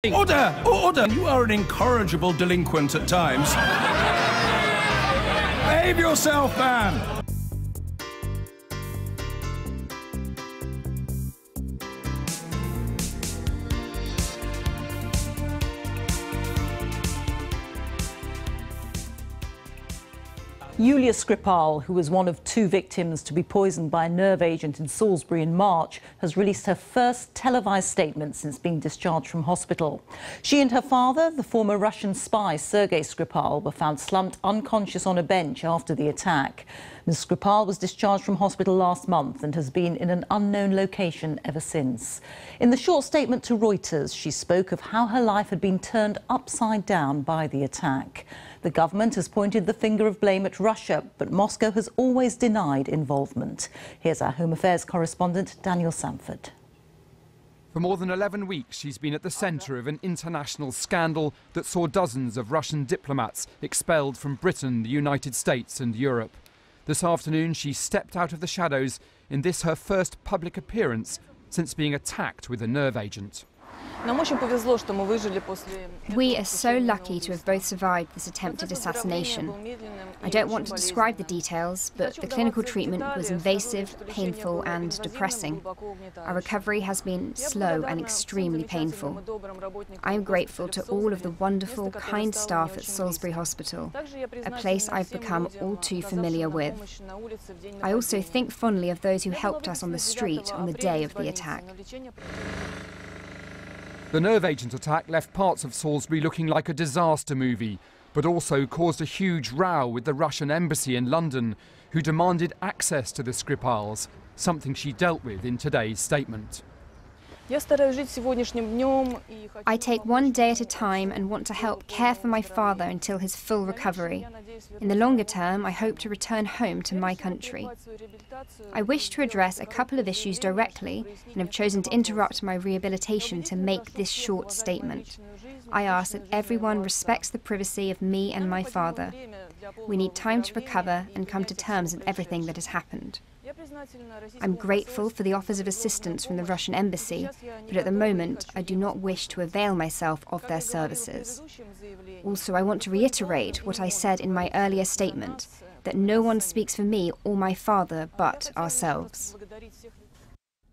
Order! Order! You are an incorrigible delinquent at times. Behave yourself, man! Yulia Skripal, who was one of 2 victims to be poisoned by a nerve agent in Salisbury in March, has released her first televised statement since being discharged from hospital. She and her father, the former Russian spy Sergei Skripal, were found slumped unconscious on a bench after the attack. Ms. Skripal was discharged from hospital last month and has been in an unknown location ever since. In the short statement to Reuters, she spoke of how her life had been turned upside down by the attack. The government has pointed the finger of blame at Russia, but Moscow has always denied involvement. Here's our Home Affairs correspondent, Daniel Sanford. For more than 11 weeks, she's been at the centre of an international scandal that saw dozens of Russian diplomats expelled from Britain, the United States and Europe. This afternoon, she stepped out of the shadows in this her first public appearance since being attacked with a nerve agent. We are so lucky to have both survived this attempted assassination. I don't want to describe the details, but the clinical treatment was invasive, painful and depressing. Our recovery has been slow and extremely painful. I am grateful to all of the wonderful, kind staff at Salisbury Hospital, a place I've become all too familiar with. I also think fondly of those who helped us on the street on the day of the attack. The nerve agent attack left parts of Salisbury looking like a disaster movie, but also caused a huge row with the Russian embassy in London, who demanded access to the Skripals, something she dealt with in today's statement. I take one day at a time and want to help care for my father until his full recovery. In the longer term, I hope to return home to my country. I wish to address a couple of issues directly and have chosen to interrupt my rehabilitation to make this short statement. I ask that everyone respects the privacy of me and my father. We need time to recover and come to terms with everything that has happened. I'm grateful for the offers of assistance from the Russian embassy, but at the moment I do not wish to avail myself of their services. Also, I want to reiterate what I said in my earlier statement, that no one speaks for me or my father but ourselves.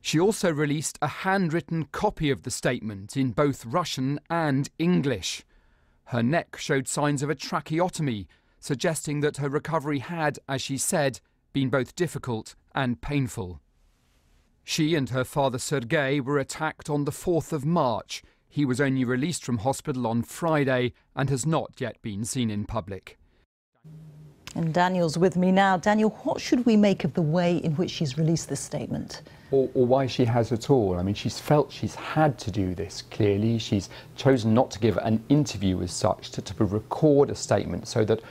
She also released a handwritten copy of the statement in both Russian and English. Her neck showed signs of a tracheotomy, suggesting that her recovery had, as she said, been both difficult and painful. She and her father Sergei were attacked on the 4th of March. He was only released from hospital on Friday and has not yet been seen in public. And Daniel's with me now. Daniel, what should we make of the way in which she's released this statement? Or why she has at all. I mean, she's felt she's had to do this, clearly. She's chosen not to give an interview as such, to record a statement so that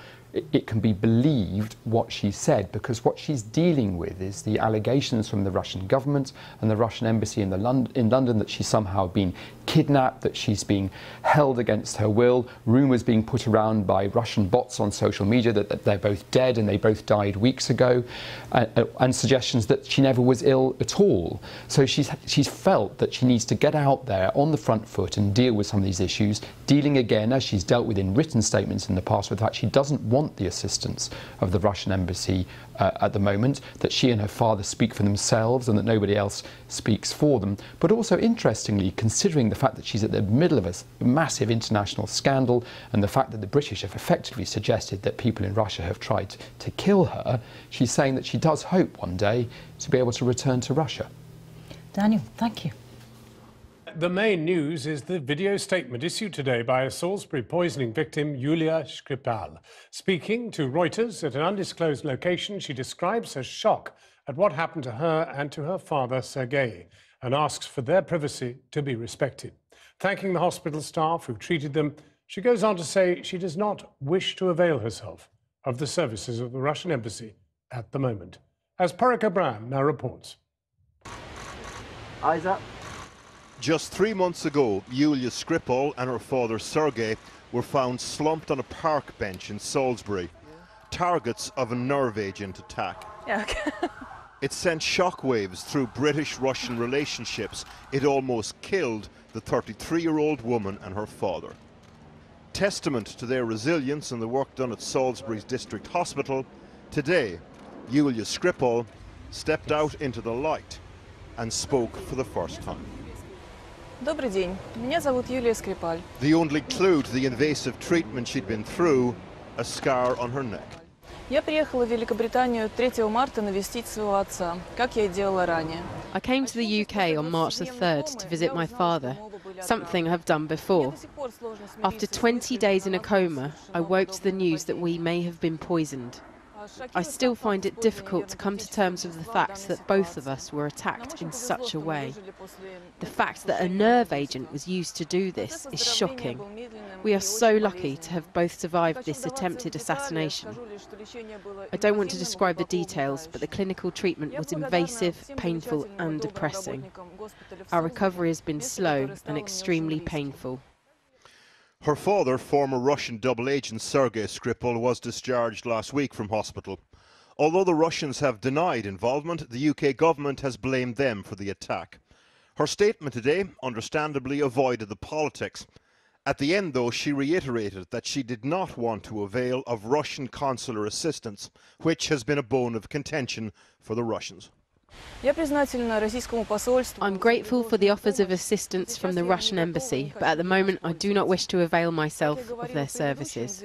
it can be believed what she said, because what she's dealing with is the allegations from the Russian government and the Russian embassy in London that she's somehow been kidnapped, that she's being held against her will, rumours being put around by Russian bots on social media that they're both dead and they both died weeks ago, and suggestions that she never was ill at all. So she's felt that she needs to get out there on the front foot and deal with some of these issues, dealing again, as she's dealt with in written statements in the past, with the fact she doesn't want the assistance of the Russian embassy at the moment, that she and her father speak for themselves and that nobody else speaks for them. But also, interestingly, considering the fact that she's at the middle of a massive international scandal and the fact that the British have effectively suggested that people in Russia have tried to kill her, she's saying that she does hope one day to be able to return to Russia. Daniel, thank you. The main news is the video statement issued today by a Salisbury poisoning victim, Yulia Skripal. Speaking to Reuters at an undisclosed location, she describes her shock at what happened to her and to her father, Sergei, and asks for their privacy to be respected. Thanking the hospital staff who treated them, she goes on to say she does not wish to avail herself of the services of the Russian embassy at the moment. As Parika Brown now reports. Eyes up. Just 3 months ago, Yulia Skripal and her father Sergei were found slumped on a park bench in Salisbury, targets of a nerve agent attack. Yeah, okay. It sent shockwaves through British-Russian relationships. It almost killed the 33-year-old woman and her father. Testament to their resilience and the work done at Salisbury's district hospital, today Yulia Skripal stepped out into the light and spoke for the first time. Добрый день. Меня зовут Юлия Скрипаль. The only clue to the invasive treatment she'd been through, a scar on her neck. Я приехала в Великобританию 3 марта навестить своего отца, как я и делала ранее. I came to the UK on March the 3rd to visit my father, something I've done before. After 20 days in a coma, I woke to the news that we may have been poisoned. I still find it difficult to come to terms with the fact that both of us were attacked in such a way. The fact that a nerve agent was used to do this is shocking. We are so lucky to have both survived this attempted assassination. I don't want to describe the details, but the clinical treatment was invasive, painful and depressing. Our recovery has been slow and extremely painful. Her father, former Russian double agent Sergei Skripal, was discharged last week from hospital. Although the Russians have denied involvement, the UK government has blamed them for the attack. Her statement today, understandably, avoided the politics. At the end, though, she reiterated that she did not want to avail of Russian consular assistance, which has been a bone of contention for the Russians. I'm grateful for the offers of assistance from the Russian embassy, but at the moment I do not wish to avail myself of their services.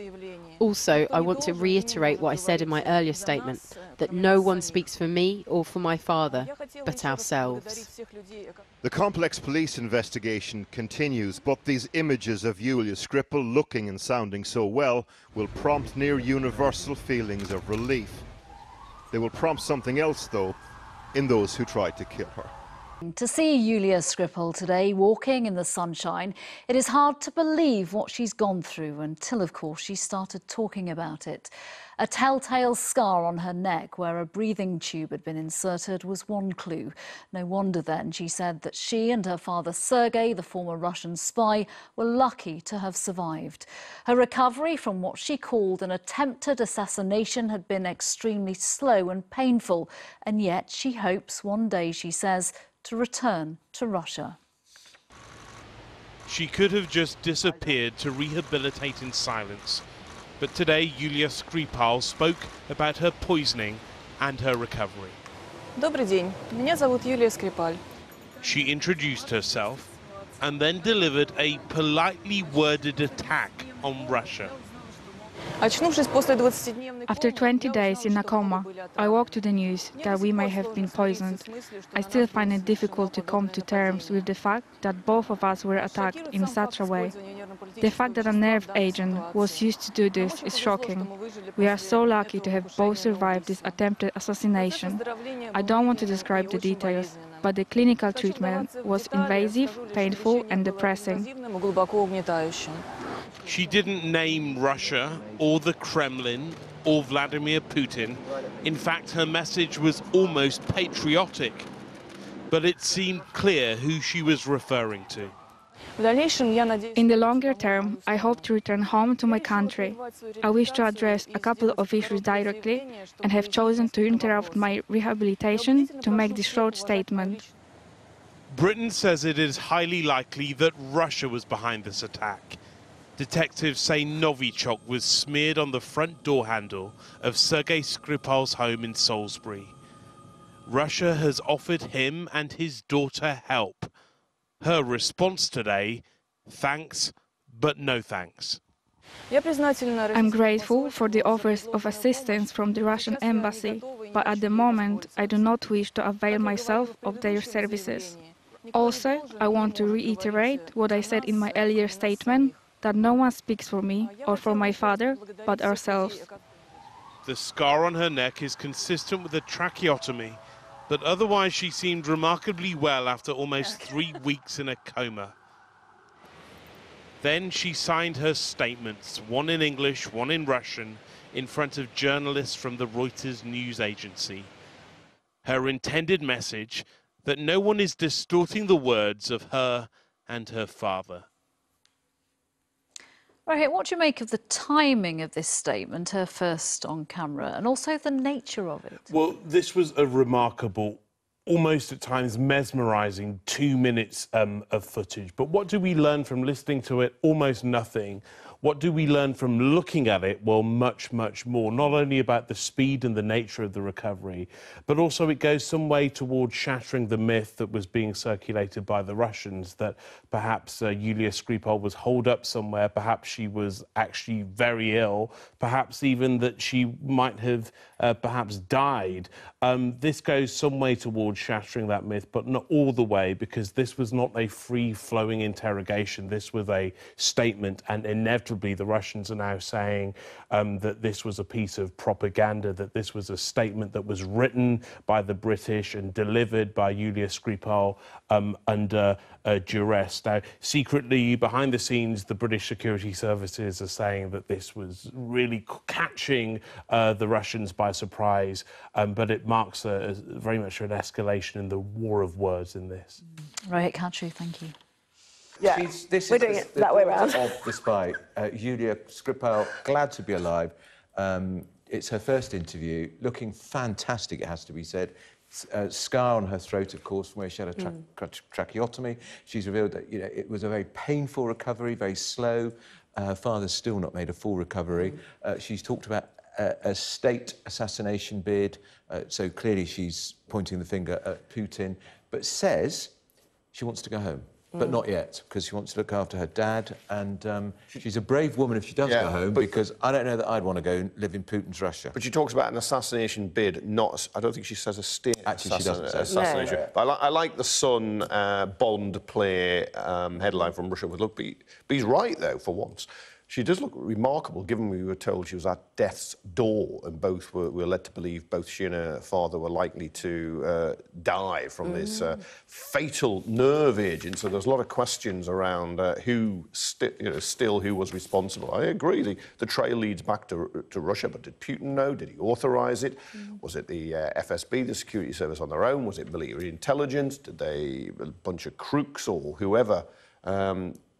Also, I want to reiterate what I said in my earlier statement, that no one speaks for me or for my father, but ourselves. The complex police investigation continues, but these images of Yulia Skripal looking and sounding so well will prompt near universal feelings of relief. They will prompt something else, though, in those who tried to kill her. To see Yulia Skripal today walking in the sunshine, it is hard to believe what she's gone through until, of course, she started talking about it. A telltale scar on her neck where a breathing tube had been inserted was one clue. No wonder then she said that she and her father Sergei, the former Russian spy, were lucky to have survived. Her recovery from what she called an attempted assassination had been extremely slow and painful, and yet she hopes one day, she says, to return to Russia. She could have just disappeared to rehabilitate in silence. But today, Yulia Skripal spoke about her poisoning and her recovery. Добрый день. Меня зовут Юлия Скрипаль. She introduced herself and then delivered a politely worded attack on Russia. After 20 days in a coma, I woke to the news that we may have been poisoned. I still find it difficult to come to terms with the fact that both of us were attacked in such a way. The fact that a nerve agent was used to do this is shocking. We are so lucky to have both survived this attempted assassination. I don't want to describe the details, but the clinical treatment was invasive, painful and depressing. She didn't name Russia or the Kremlin or Vladimir Putin. In fact, her message was almost patriotic, but it seemed clear who she was referring to. In the longer term, I hope to return home to my country. I wish to address a couple of issues directly and have chosen to interrupt my rehabilitation to make this short statement. Britain says it is highly likely that Russia was behind this attack. Detectives say Novichok was smeared on the front door handle of Sergei Skripal's home in Salisbury. Russia has offered him and his daughter help. Her response today, thanks, but no thanks. I'm grateful for the offers of assistance from the Russian embassy, but at the moment I do not wish to avail myself of their services. Also, I want to reiterate what I said in my earlier statement, that no one speaks for me or for my father, but ourselves. The scar on her neck is consistent with a tracheotomy, but otherwise she seemed remarkably well after almost 3 weeks in a coma. Then she signed her statements, one in English, one in Russian, in front of journalists from the Reuters news agency. Her intended message, that no one is distorting the words of her and her father. Right, what do you make of the timing of this statement, her first on camera, and also the nature of it? Well, this was a remarkable almost at times mesmerising 2 minutes of footage. But what do we learn from listening to it? Almost nothing. What do we learn from looking at it? Well, much, much more. Not only about the speed and the nature of the recovery, but also it goes some way towards shattering the myth that was being circulated by the Russians, that perhaps Yulia Skripal was holed up somewhere, perhaps she was actually very ill, perhaps even that she might have perhaps died. This goes some way towards shattering that myth, but not all the way, because this was not a free-flowing interrogation. This was a statement, and inevitably the Russians are now saying that this was a piece of propaganda, that this was a statement that was written by the British and delivered by Yulia Skripal under duress. Now, secretly, behind the scenes, the British security services are saying that this was really catching the Russians by surprise, but it marks very much an escalation in the war of words in this. Rohit Khatri, thank you. Yeah, we're doing it that way round. Of this fight, Yulia Skripal, glad to be alive. It's her first interview, looking fantastic, it has to be said. Scar on her throat, of course, from where she had a tracheotomy. She's revealed that it was a very painful recovery, very slow. Her father's still not made a full recovery. She's talked about a state assassination bid, so clearly she's pointing the finger at Putin, but says she wants to go home. But not yet, because she wants to look after her dad, and she's a brave woman if she does go home, because I don't know that I'd want to go and live in Putin's Russia. But she talks about an assassination bid, not... I don't think she says a state Actually, she doesn't say assassination. No. But I like the Sun Bond play headline from Russia with, look, but he's right, though, for once. She does look remarkable, given we were told she was at death's door, and both were led to believe both she and her father were likely to die from this fatal nerve agent. So there's a lot of questions around who who was responsible. I agree, the trail leads back to Russia, but did Putin know? Did he authorise it? Was it the FSB, the security service on their own? Was it military intelligence? Did they, a bunch of crooks or whoever?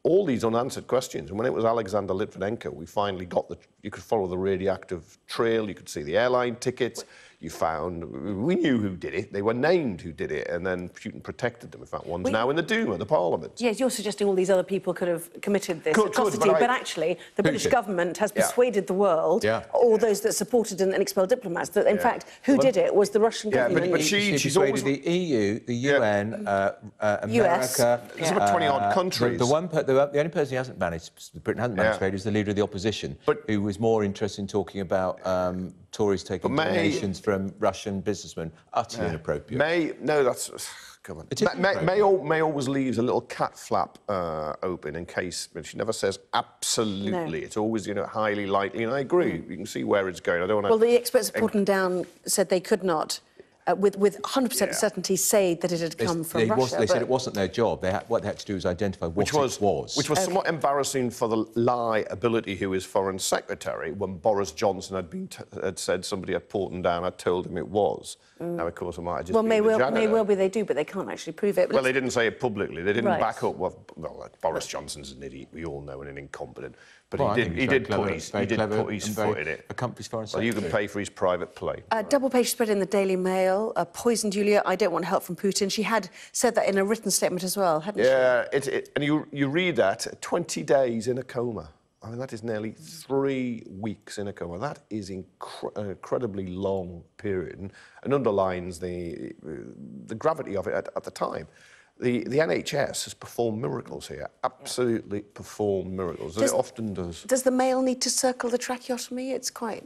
All these unanswered questions. And when it was Alexander Litvinenko, we finally got you could follow the radioactive trail, you could see the airline tickets, we knew who did it, they were named who did it, and then Putin protected them. In fact, one's now in the Duma, the parliament. Yes, you're suggesting all these other people could have committed this atrocity, but actually the British government has persuaded the world, all those that supported and expelled diplomats, that in fact who did it was the Russian government. But she's always... the EU, the UN, America... There's about 20-odd countries. The only person who hasn't managed, Britain hasn't managed to persuade, is the leader of the opposition, who was more interested in talking about Tories taking donations from Russian businessmen. Utterly inappropriate. No, that's... Come on. May always leaves a little cat flap open in case... She never says absolutely. No. It's always, highly likely, and I agree. You can see where it's going. I don't want to... Well, the experts at Porton Down said they could not... with 100% certainty say that it had come from Russia. They said it wasn't their job. What they had to do was identify what it was. Which was somewhat embarrassing for the liability who is Foreign Secretary when Boris Johnson had said somebody at Porton Down had told him it was. Now, of course, it might have just been the janitor. May well be they do, but they can't actually prove it. Well, they didn't say it publicly. They didn't back up... Well, Boris Johnson's an idiot, we all know, and an incompetent. But he did put his foot in it. Accomplished foreign secretary. Well, you can pay for his private plane. Double-page spread in the Daily Mail. Poisoned Yulia, I don't want help from Putin. She had said that in a written statement as well, hadn't she? Yeah, and you read that, 20 days in a coma. I mean, that is nearly 3 weeks in a coma. That is an incredibly long period and underlines the gravity of it at the time. The NHS has performed miracles here, absolutely performed miracles, as it often does. Does the Mail need to circle the tracheotomy? It's quite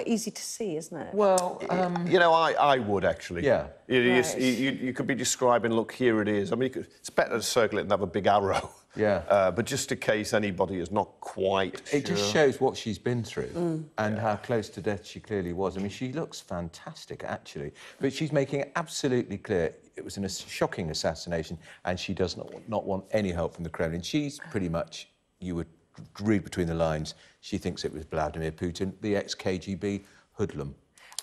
easy to see, isn't it? Well, I would actually. Yeah. You could be describing, look, here it is. I mean, it's better to circle it than have a big arrow. Yeah. But just in case anybody is not quite It just shows what she's been through and how close to death she clearly was. I mean, she looks fantastic, actually. But she's making it absolutely clear it was a shocking assassination and she does not want any help from the Kremlin. She's pretty much, you would read between the lines, she thinks it was Vladimir Putin, the ex-KGB hoodlum.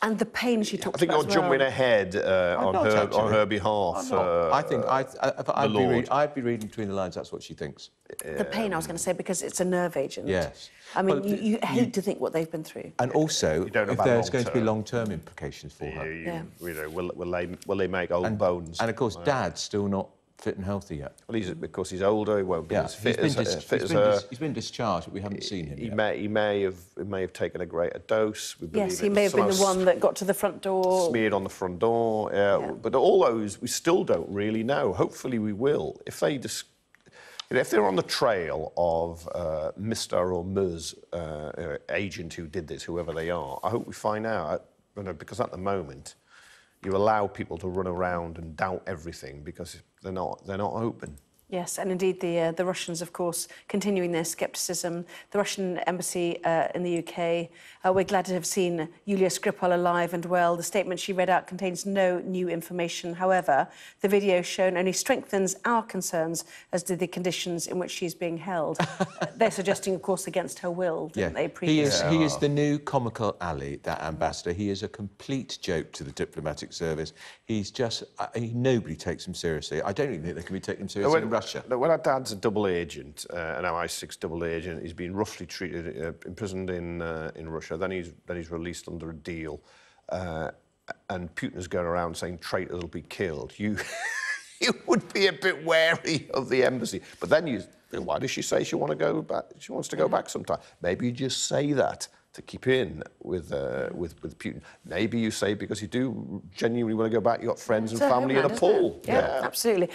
And the pain she talked about. I think you're jumping ahead on her behalf. I think I'd be reading between the lines. That's what she thinks. The pain, I was going to say, because it's a nerve agent. Yes. I mean, you hate to think what they've been through. And also, if there's going to be long-term implications for her. You know, will they make old bones? And of course, Dad's still not fit and healthy yet. Well, because he's older, he won't be as fit as her. He's been discharged, but we haven't seen him yet. He may have taken a greater dose. Yes, he may have been the one that got to the front door. Smeared on the front door. But all those, we still don't really know. Hopefully we will. If they're on the trail of Mr. or Ms. agent who did this, whoever they are, I hope we find out, because at the moment, you allow people to run around and doubt everything because they're not open. Yes, and indeed the Russians, of course, continuing their scepticism. The Russian embassy in the UK, we're glad to have seen Yulia Skripal alive and well. The statement she read out contains no new information. However, the video shown only strengthens our concerns, as did the conditions in which she's being held. They're suggesting, of course, against her will, didn't they, previously? He is the new comical Ali, that ambassador. He is a complete joke to the diplomatic service. He's just... nobody takes him seriously. I don't even think they can be taken seriously in Russia. When our dad's a double agent, an MI6 double agent, he's been roughly treated, imprisoned in Russia. Then he's released under a deal, and Putin's going around saying traitors will be killed. You would be a bit wary of the embassy. But then why does she say she wants to go back? She wants to go back sometime. Maybe you just say that to keep in with Putin. Maybe you say because you do genuinely want to go back. You got friends and family in Nepal. Yeah, absolutely.